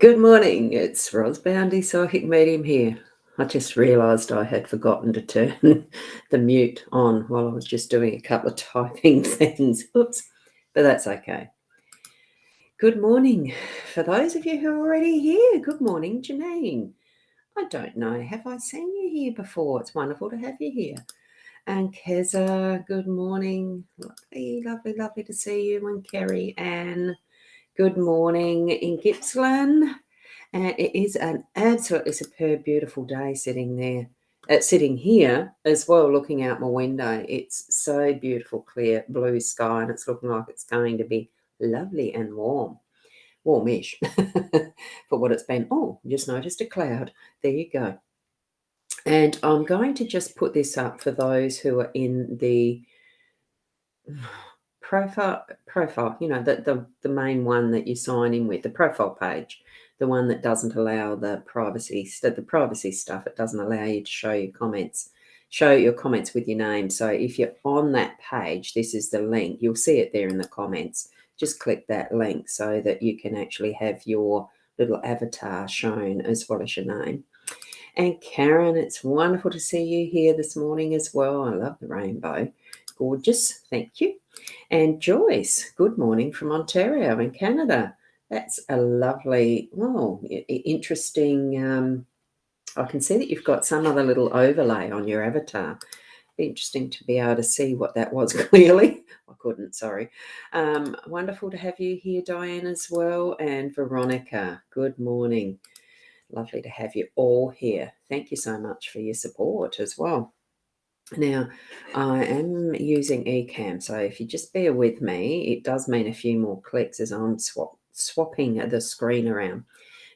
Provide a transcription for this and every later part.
Good morning, it's Rosboundy, Psychic Medium here. I just realised I had forgotten to turn the mute on while I was just doing a couple of typing things. Oops, but that's okay. Good morning. For those of you who are already here, good morning, Janine. I don't know, have I seen you here before? It's wonderful to have you here. And Keza, good morning. Lovely, lovely, lovely to see you. And Kerry Ann, good morning in Gippsland. And it is an absolutely superb, beautiful day sitting there, sitting here as well, looking out my window. It's so beautiful, clear blue sky, and it's looking like it's going to be lovely and warm, warmish for what it's been. Oh, just noticed a cloud. There you go. And I'm going to just put this up for those who are in the profile, the main one that you sign in with, the profile page, the one that doesn't allow the privacy stuff. It doesn't allow you to show your comments with your name. So if you're on that page, this is the link. You'll see it there in the comments. Just click that link so that you can actually have your little avatar shown as well as your name. And Karen, it's wonderful to see you here this morning as well. I love the rainbow. Gorgeous. Thank you. And Joyce, good morning from Ontario in Canada. That's a lovely, interesting. I can see that you've got some other little overlay on your avatar. Be interesting to be able to see what that was clearly. I couldn't, sorry. Wonderful to have you here, Diane, as well. And Veronica, good morning. Lovely to have you all here. Thank you so much for your support as well. Now, I am using Ecamm, so if you just bear with me, it does mean a few more clicks as I'm swapping the screen around.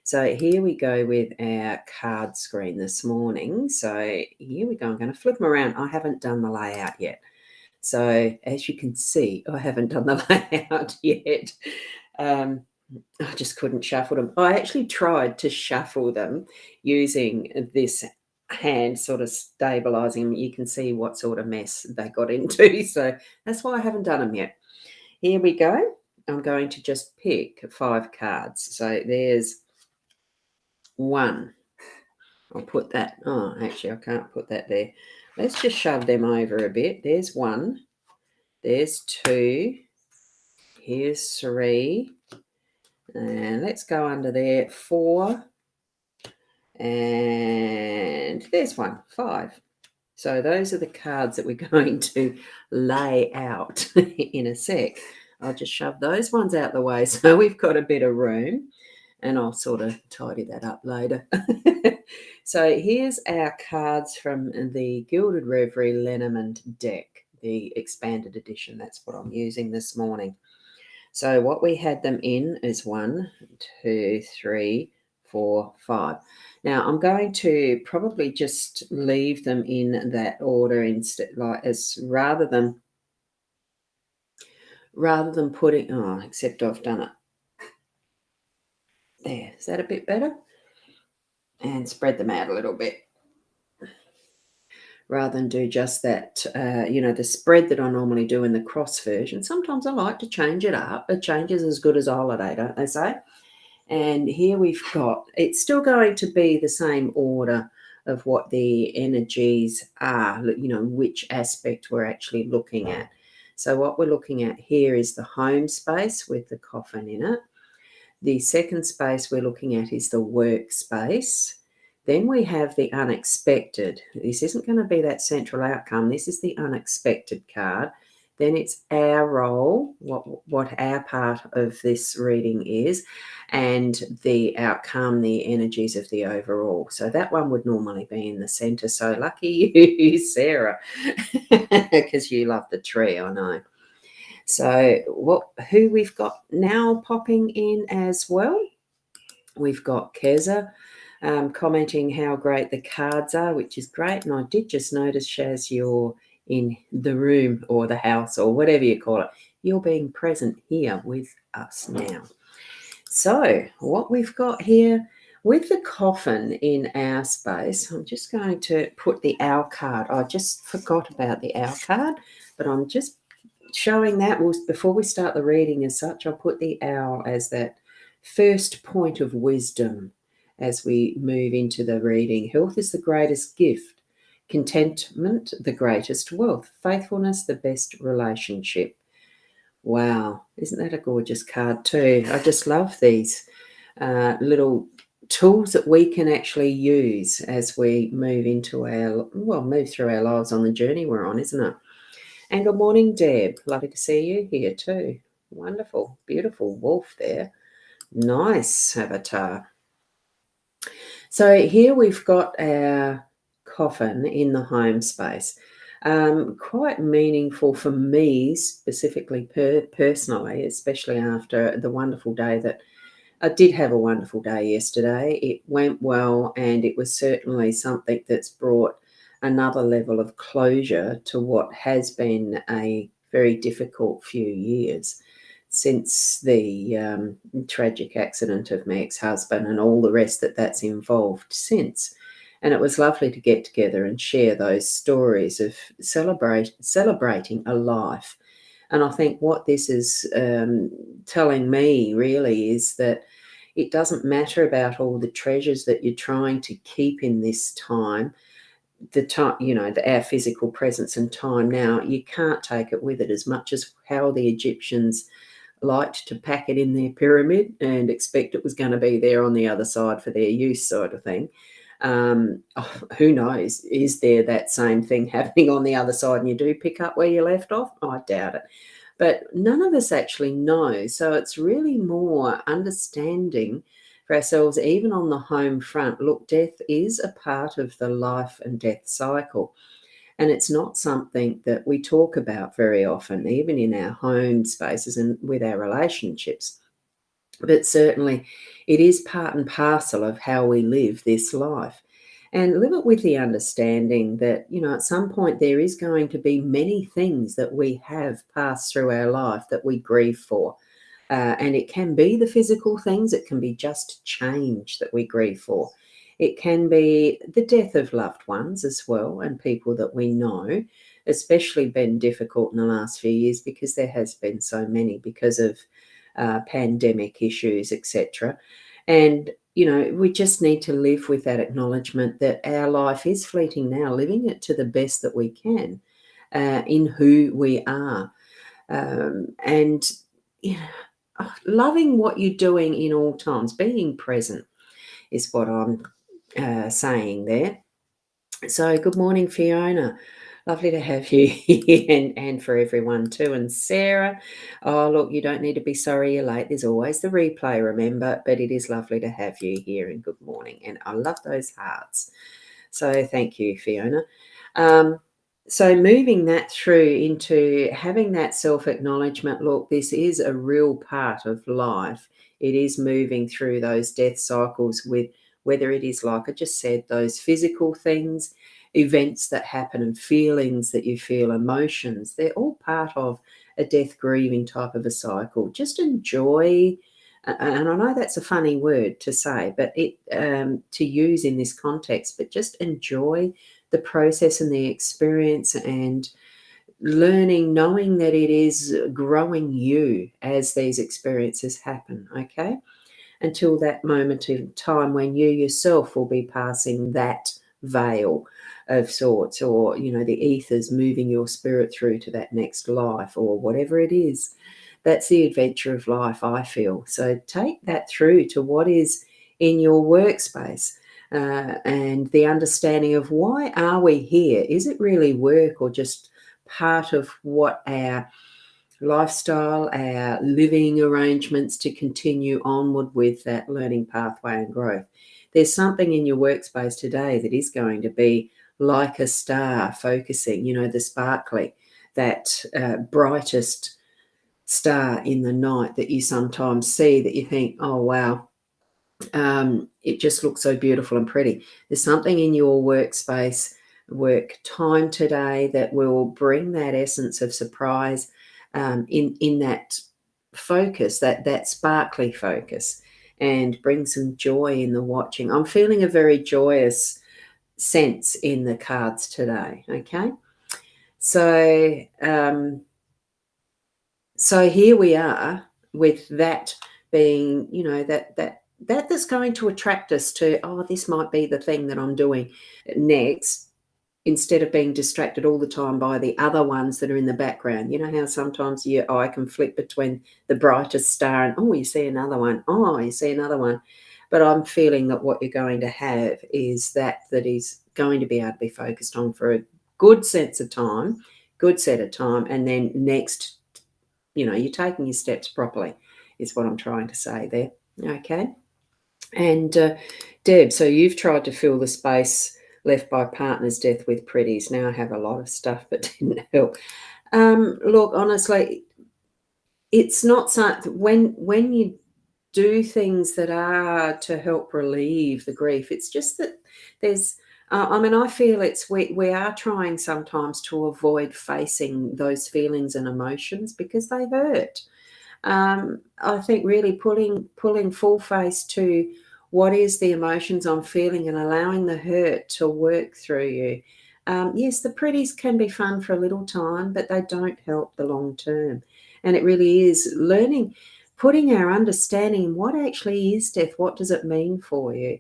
So here we go with our card screen this morning. So here we go. I'm going to flip them around. I haven't done the layout yet. So as you can see, I haven't done the layout yet. I just couldn't shuffle them. I actually tried to shuffle them using this hand sort of stabilizing them. You can see what sort of mess they got into. So that's why I haven't done them yet. Here we go. I'm going to just pick 5 cards. So there's 1. I'll put that. Oh, actually, I can't put that there. Let's just shove them over a bit. There's 1. There's 2. Here's 3. And let's go under there, 4. And there's 1, 5. So those are the cards that we're going to lay out in a sec. I'll just shove those ones out the way so we've got a bit of room, and I'll sort of tidy that up later. So here's our cards from the Gilded Reverie Lenormand deck, the expanded edition. That's what I'm using this morning. So what we had them in is 1, 2, 3, 4, 5. Now I'm going to probably just leave them in that order instead, rather than putting. Oh, except I've done it there. Is that a bit better? And spread them out a little bit, rather than do just that. The spread that I normally do in the cross version. Sometimes I like to change it up. A change is as good as a holiday, don't they say? And here we've got, it's still going to be the same order of what the energies are, which aspect we're actually looking at. So what we're looking at here is the home space with the coffin in it. The second space we're looking at is the workspace. Then we have the unexpected. This isn't going to be that central outcome. This is the unexpected card. Then it's our role, what our part of this reading is, and the outcome, the energies of the overall. So that one would normally be in the center. So lucky you, Sarah, because you love the tree, I know. So who we've got now popping in as well? We've got Keza commenting how great the cards are, which is great. And I did just notice, Shaz, you're in the room or the house or whatever you call it. You're being present here with us now. So what we've got here with the coffin in our space, I'm just going to put the owl card. I just forgot about the owl card, but I'm just showing that before we start the reading as such. I'll put the owl as that first point of wisdom as we move into the reading. Health is the greatest gift, contentment the greatest wealth, faithfulness the best relationship. Wow, isn't that a gorgeous card too? I just love these little tools that we can actually use as we move through our lives on the journey we're on, isn't it? And good morning, Deb. Lovely to see you here too. Wonderful, beautiful wolf there. Nice avatar. So here we've got our coffin in the home space. Quite meaningful for me, specifically personally, especially after the wonderful day that I did have a wonderful day yesterday. It went well, and it was certainly something that's brought another level of closure to what has been a very difficult few years since the tragic accident of my ex-husband and all the rest that's involved since. And it was lovely to get together and share those stories of celebrating a life. And I think what this is telling me really is that it doesn't matter about all the treasures that you're trying to keep in this time, our physical presence and time now, you can't take it with it, as much as how the Egyptians liked to pack it in their pyramid and expect it was going to be there on the other side for their use, sort of thing. Who knows? Is there that same thing happening on the other side and you do pick up where you left off? I doubt it. But none of us actually know. So it's really more understanding for ourselves, even on the home front. Look, death is a part of the life and death cycle. And it's not something that we talk about very often, even in our home spaces and with our relationships. But certainly it is part and parcel of how we live this life. And live it with the understanding that, at some point there is going to be many things that we have passed through our life that we grieve for. And it can be the physical things, it can be just change that we grieve for. It can be the death of loved ones as well, and people that we know, especially been difficult in the last few years because there has been so many because of pandemic issues, etc. And, we just need to live with that acknowledgement that our life is fleeting now, living it to the best that we can in who we are. And, loving what you're doing in all times, being present is what I'm saying there. So good morning, Fiona. Lovely to have you here, and for everyone too. And Sarah, oh, look, you don't need to be sorry you're late. There's always the replay, remember, but it is lovely to have you here, and good morning. And I love those hearts. So thank you, Fiona. So moving that through into having that self-acknowledgement, look, this is a real part of life. It is moving through those death cycles with, whether it is, like I just said, those physical things, events that happen and feelings that you feel, emotions, they're all part of a death grieving type of a cycle. Just enjoy, and I know that's a funny word to say, but it to use in this context, but just enjoy the process and the experience and learning, knowing that it is growing you as these experiences happen, okay? Until that moment in time when you yourself will be passing that veil of sorts, or, the ethers moving your spirit through to that next life or whatever it is. That's the adventure of life, I feel. So take that through to what is in your workspace. And the understanding of, why are we here? Is it really work or just part of what our lifestyle, our living arrangements to continue onward with that learning pathway and growth? There's something in your workspace today that is going to be like a star focusing, the sparkly, that brightest star in the night that you sometimes see, that you think, oh, wow, it just looks so beautiful and pretty. There's something in your workspace, work time today that will bring that essence of surprise in that focus, that sparkly focus, and bring some joy in the watching. I'm feeling a very joyous sense in the cards today, okay? So, so here we are with that being, that's going to attract us to, oh, this might be the thing that I'm doing next, instead of being distracted all the time by the other ones that are in the background. You know how sometimes your eye can flick between the brightest star and, oh, you see another one. Oh, you see another one. But I'm feeling that what you're going to have is that is going to be able to be focused on for a good sense of time, good set of time, and then next, you're taking your steps properly is what I'm trying to say there. Okay. And Deb, so you've tried to fill the space left by partner's death with pretties. Now I have a lot of stuff, but didn't help. Look, honestly, it's not something, when you do things that are to help relieve the grief, it's just that there's, I feel it's, we are trying sometimes to avoid facing those feelings and emotions because they hurt. I think really pulling full face to what is the emotions I'm feeling and allowing the hurt to work through you. Yes, the pretties can be fun for a little time, but they don't help the long term. And it really is learning, putting our understanding in what actually is death. What does it mean for you?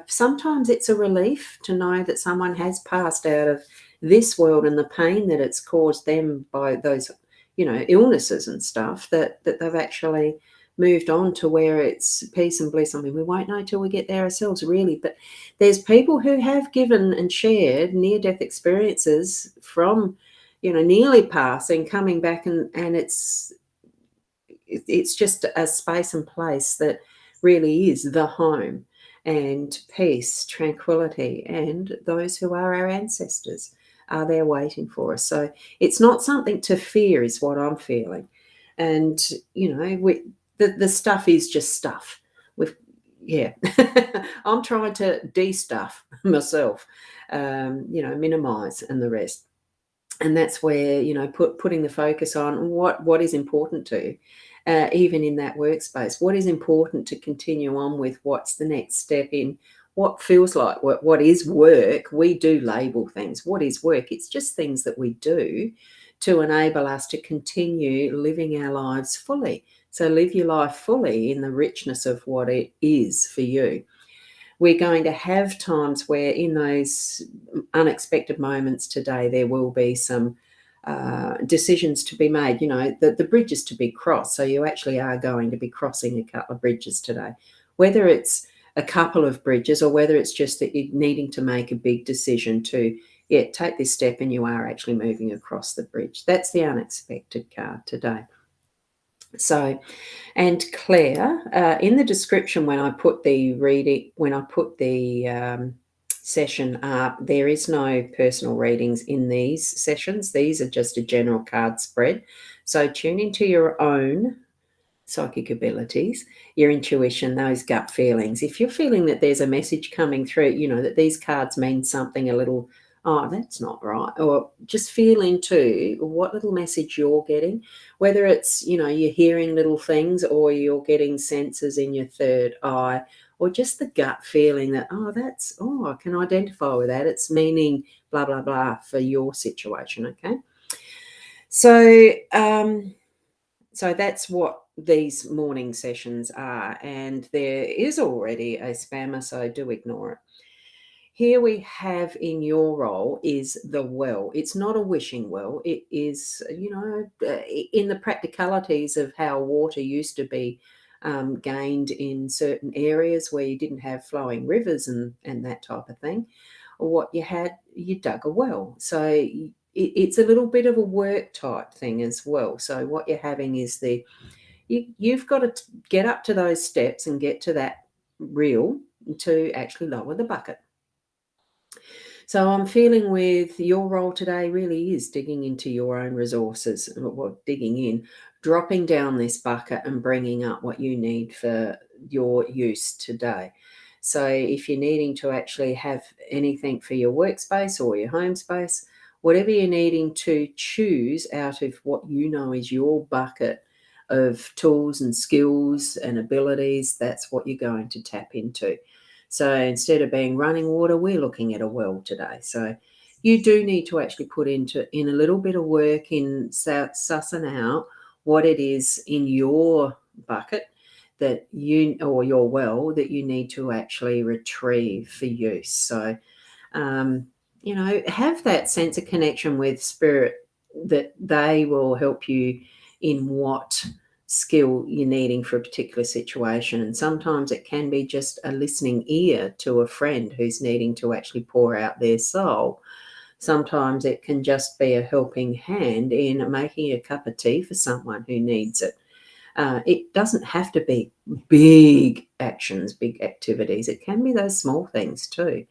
Sometimes it's a relief to know that someone has passed out of this world and the pain that it's caused them by those, illnesses and stuff, that they've actually moved on to where it's peace and bliss. I mean, we won't know till we get there ourselves, really. But there's people who have given and shared near-death experiences from, nearly passing, coming back, and it's just a space and place that really is the home, and peace, tranquility, and those who are our ancestors are there waiting for us. So it's not something to fear is what I'm feeling. And, the stuff is just stuff. Yeah, I'm trying to de-stuff myself, minimize and the rest. And that's where, putting the focus on what is important to you, even in that workspace. What is important to continue on with? What's the next step in what feels like what is work? We do label things. What is work? It's just things that we do to enable us to continue living our lives fully. So live your life fully in the richness of what it is for you. We're going to have times where in those unexpected moments today, there will be some decisions to be made, the bridges to be crossed. So you actually are going to be crossing a couple of bridges today, whether it's a couple of bridges or whether it's just that you're needing to make a big decision to, take this step, and you are actually moving across the bridge. That's the unexpected card today. So, and Claire, in the description when I put the session up, there is no personal readings in these sessions. These are just a general card spread. So tune into your own psychic abilities, your intuition, those gut feelings. If you're feeling that there's a message coming through, that these cards mean something a little, oh, that's not right, or just feel into what little message you're getting, whether it's, you're hearing little things or you're getting senses in your third eye, or just the gut feeling that, I can identify with that. It's meaning blah, blah, blah for your situation, okay? So, so that's what these morning sessions are, and there is already a spammer, so do ignore it. Here we have in your role is the well. It's not a wishing well. It is, in the practicalities of how water used to be gained in certain areas where you didn't have flowing rivers and that type of thing. What you had, you dug a well. So it's a little bit of a work type thing as well. So what you're having is you've got to get up to those steps and get to that reel to actually lower the bucket. So I'm feeling with your role today really is digging into your own resources, digging in, dropping down this bucket and bringing up what you need for your use today. So if you're needing to actually have anything for your workspace or your home space, whatever you're needing to choose out of what you know is your bucket of tools and skills and abilities, that's what you're going to tap into. So instead of being running water, we're looking at a well today. So you do need to actually put in a little bit of work in sussing out what it is in your bucket that you, or your well, that you need to actually retrieve for use. So, have that sense of connection with spirit, that they will help you in what skill you're needing for a particular situation. And sometimes it can be just a listening ear to a friend who's needing to actually pour out their soul. Sometimes it can just be a helping hand in making a cup of tea for someone who needs it. It doesn't have to be big actions, big activities. It can be those small things too.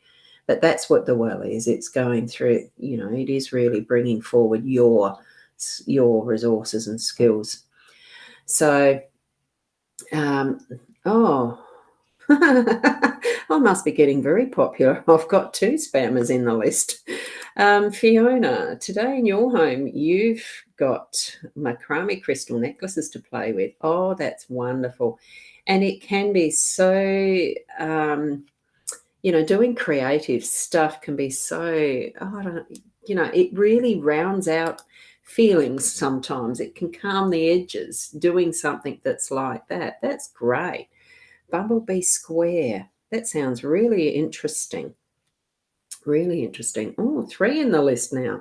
But that's what the well is. It's going through, it is really bringing forward your resources and skills. So, oh, I must be getting very popular. I've got 2 spammers in the list. Fiona, today in your home, you've got macrame crystal necklaces to play with. Oh, that's wonderful. And it can be so, doing creative stuff can be so, I don't know, it really rounds out feelings sometimes. It can calm the edges, doing something that's like that. That's great. Bumblebee Square. That sounds really interesting. Really interesting. Oh, 3 in the list now.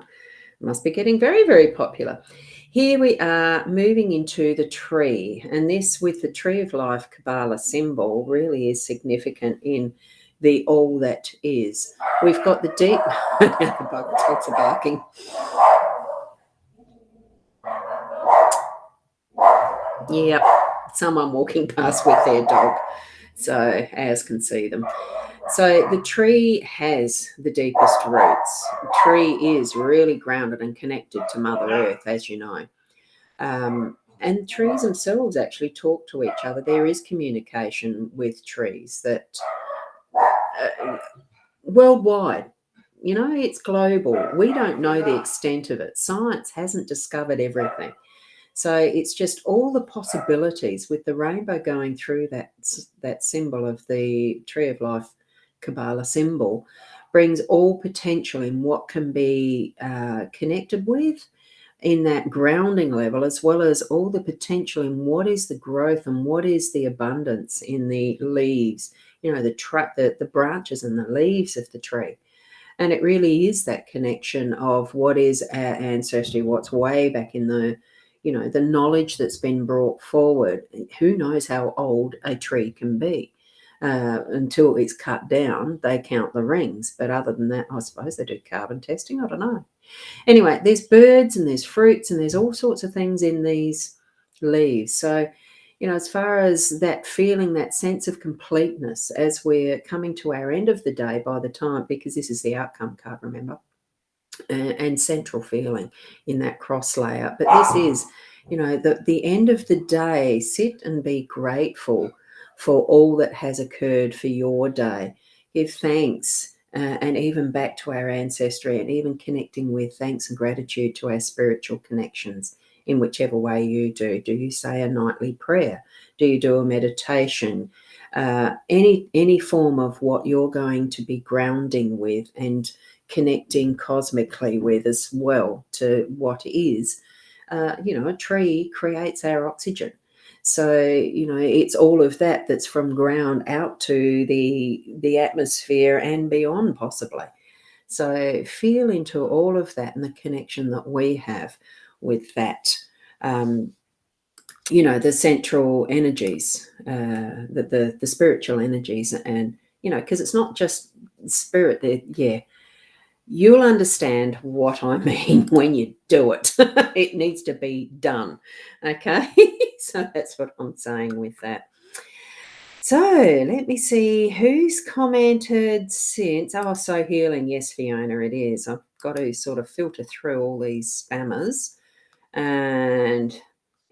Must be getting very, very popular. Here we are moving into the tree. And this, with the Tree of Life Kabbalah symbol, really is significant in the all that is. We've got the deep... the bug dogs are barking. Yep, someone walking past with their dog. So ours can see them. So the tree has the deepest roots. The tree is really grounded and connected to Mother Earth, as you know. And trees themselves actually talk to each other. There is communication with trees that worldwide, it's global. We don't know the extent of it. Science hasn't discovered everything. So it's just all the possibilities with the rainbow going through that symbol of the Tree of Life Kabbalah symbol, brings all potential in what can be connected with in that grounding level, as well as all the potential in what is the growth and what is the abundance in the leaves, the branches and the leaves of the tree. And it really is that connection of what is our ancestry, what's way back in the knowledge that's been brought forward. Who knows how old a tree can be? Until it's cut down, they count the rings. But other than that, I suppose they do carbon testing. I don't know. Anyway, there's birds and there's fruits and there's all sorts of things in these leaves. So, as far as that feeling, that sense of completeness as we're coming to our end of the day by the time, because this is the outcome card, remember, and central feeling in that cross layer. But this is, the end of the day. Sit and be grateful for all that has occurred for your day. Give thanks, and even back to our ancestry, and even connecting with thanks and gratitude to our spiritual connections in whichever way you do. Do you say a nightly prayer? Do you do a meditation? Any form of what you're going to be grounding with and connecting cosmically with as well to what is. A tree creates our oxygen. So, it's all of that that's from ground out to the atmosphere and beyond possibly. So feel into all of that and the connection that we have with that, the central energies, the spiritual energies. And, because it's not just spirit there. Yeah. You'll understand what I mean when you do it. It needs to be done. Okay. So that's what I'm saying with that. So let me see who's commented since. Oh, so healing. Yes, Fiona, it is. I've got to sort of filter through all these spammers. And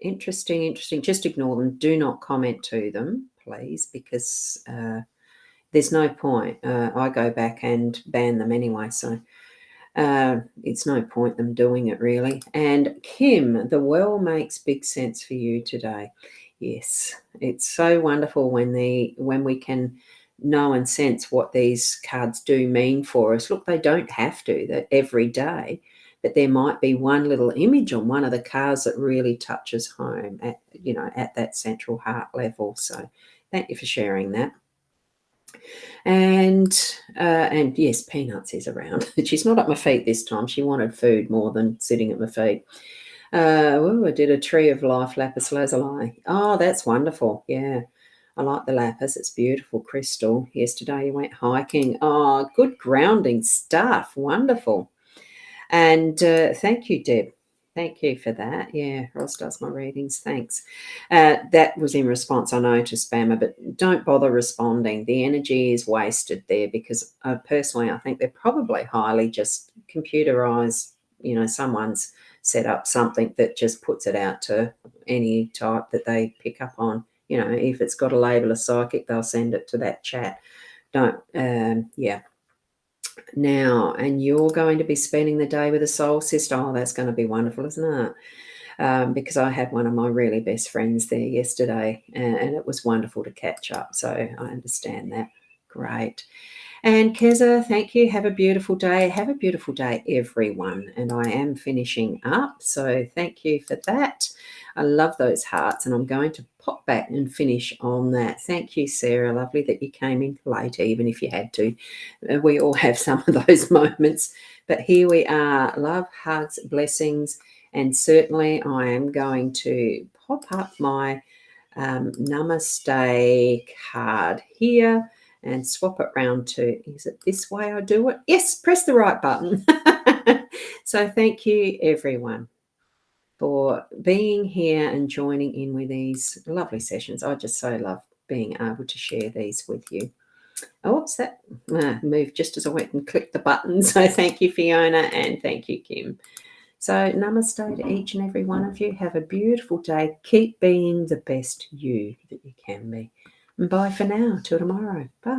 interesting. Just ignore them. Do not comment to them, please, because there's no point. I go back and ban them anyway. So it's no point them doing it, really. And Kim, the well makes big sense for you today. Yes, it's so wonderful when we can know and sense what these cards do mean for us. Look, they don't have to that every day. but there might be one little image on one of the cards that really touches home at, at that central heart level. So thank you for sharing that. And yes, Peanuts is around. She's not at my feet this time. She wanted food more than sitting at my feet. I did a Tree of Life lapis lazuli. Oh, that's wonderful. Yeah, I like the lapis. It's beautiful crystal. Yesterday you went hiking. Oh, good grounding stuff. Wonderful. And thank you, Deb. Thank you for that. Yeah, Ross does my readings. Thanks. That was in response, I know, to spammer, but don't bother responding. The energy is wasted there because personally, I think they're probably highly just computerized. Someone's set up something that just puts it out to any type that they pick up on. If it's got a label of psychic, they'll send it to that chat. Don't, yeah. Now, and you're going to be spending the day with a soul sister. Oh, that's going to be wonderful, isn't it? Because I had one of my really best friends there yesterday, and it was wonderful to catch up. So I understand that. Great. And Keza, thank you. Have a beautiful day. Have a beautiful day, everyone. And I am finishing up. So thank you for that. I love those hearts, and I'm going to pop back and finish on that. Thank you, Sarah. Lovely that you came in late, even if you had to. We all have some of those moments. But here we are. Love, hugs, blessings. And certainly I am going to pop up my Namaste card here and swap it round to, is it this way I do it? Yes, press the right button. So thank you, everyone, for being here and joining in with these lovely sessions. I just so love being able to share these with you. Oops, that moved just as I went and clicked the button. So thank you, Fiona, and thank you, Kim. So namaste to each and every one of you. Have a beautiful day. Keep being the best you that you can be. And bye for now. Till tomorrow. Bye.